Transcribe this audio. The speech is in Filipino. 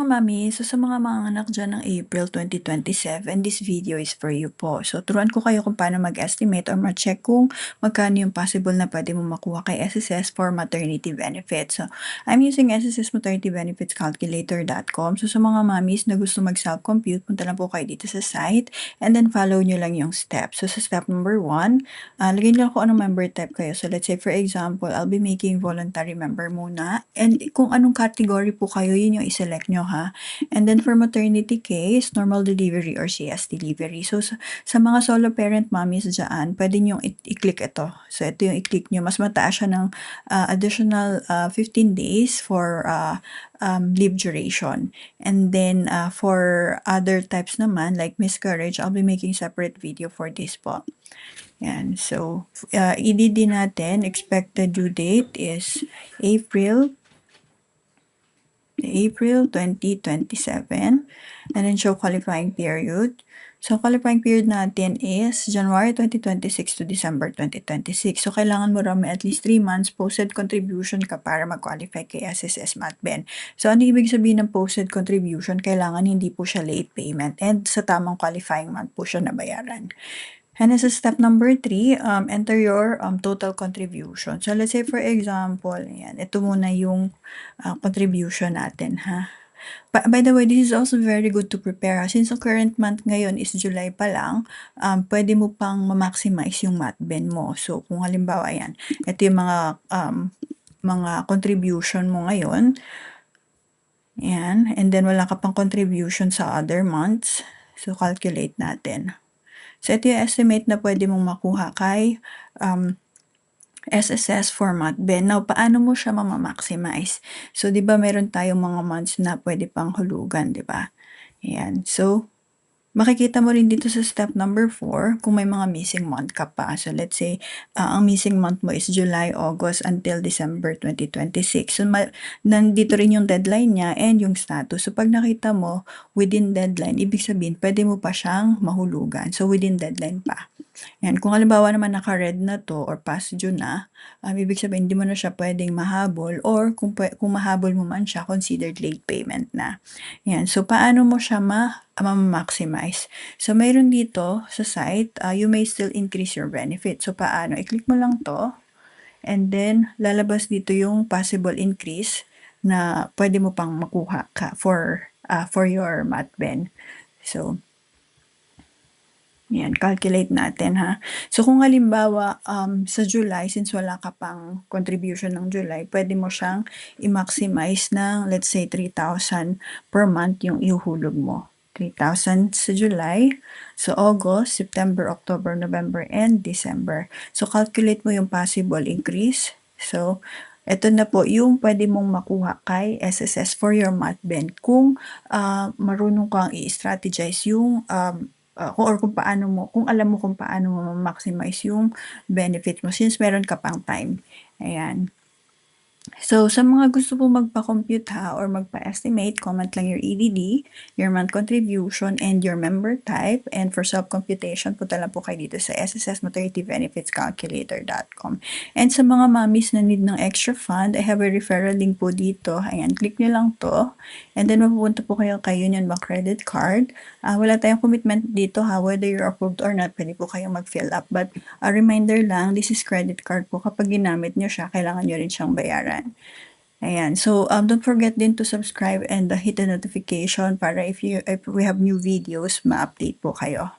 mami, so sa mga manganganak dyan ng April 2027, this video is for you po. So turuan ko kayo kung paano mag-estimate or ma-check kung magkano yung possible na pwede mo makuha kay SSS for maternity benefits. So I'm using SSS Maternity Benefits Calculator.com. So sa mga mamis na gusto mag-self-compute, punta lang po kayo dito sa site and then follow nyo lang yung steps. So sa step number 1, lagyan nyo lang kung anong member type kayo. So let's say for example, I'll be making voluntary member muna. And kung anong category po kayo, yun yung i-select nyo ha. And then for maternity case, normal delivery or CS delivery. So sa mga solo parent mommies dyan, pwede nyo i-click ito. So ito yung i-click nyo. Mas mataas siya ng additional 15 days for leave duration. And then for other types naman, like miscarriage, I'll be making separate video for this po. Yan. So, EDD natin, expected due date is April 2027. And then show qualifying period. So, qualifying period natin is January 2026 to December 2026. So, kailangan mo rin at least 3 months posted contribution ka para mag-qualify kay SSS MatBen. So, ano ibig sabihin ng posted contribution? Kailangan hindi po siya late payment and sa tamang qualifying month po siya nabayaran. And as a step number 3, enter your total contribution. So, let's say for example, ayan, ito muna yung contribution natin, ha? By the way, this is also very good to prepare. Since the current month ngayon is July pa lang, pwede mo pang ma-maximize yung MatBen mo. So, kung halimbawa, ayan, ito yung mga contribution mo ngayon. Ayan, and then wala ka pang contribution sa other months. So, calculate natin. So, ito yung estimate na pwede mong makuha kay SSS for MatBen. Now, paano mo siya ma-maximize? So, di ba meron tayong mga months na pwede pang hulugan, di ba? Ayan. So, makikita mo rin dito sa step number 4 kung may mga missing month ka pa. So, let's say, ang missing month mo is July, August, until December 2026. So, nandito rin yung deadline niya and yung status. So, pag nakita mo within deadline, ibig sabihin, pwede mo pa siyang mahulugan. So, within deadline pa. Yan. Kung halimbawa naman naka-red na to or past due na, ibig sabihin, hindi mo na siya pwedeng mahabol or kung mahabol mo man siya, considered late payment na. Yan. So, paano mo siya ma-maximize? So, mayroon dito sa site, you may still increase your benefit. So, paano? I-click mo lang to and then lalabas dito yung possible increase na pwede mo pang makuha ka for your MatBen. So, yan, calculate natin ha. So kung halimbawa sa July, since wala ka pang contribution ng July, pwede mo siyang i-maximize ng let's say 3,000 per month yung ihuhulog mo. 3,000 sa July, so August, September, October, November, and December. So calculate mo yung possible increase. So ito na po yung pwede mong makuha kay SSS for your MatBen kung marunong kang i-strategize yung kung alam mo kung paano mo maximize yung benefit mo since meron ka pang time. Ayan. So, sa mga gusto po magpa-compute ha or magpa-estimate, comment lang your EDD, your month contribution, and your member type. And for self-computation, punta lang po kayo dito sa SSS Maternity Benefits Calculator.com. And sa mga mommies na need ng extra fund, I have a referral link po dito. Ayan, click nyo lang to. And then, mapupunta po kayo kay Union Bank Credit Card. Wala tayong commitment dito ha, whether you're approved or not, pwede po kayong mag-fill up. But a reminder lang, this is credit card po. Kapag ginamit nyo siya, kailangan nyo rin siyang bayaran. Ayan. So, don't forget din to subscribe and hit the notification para if we have new videos, ma-update po kayo.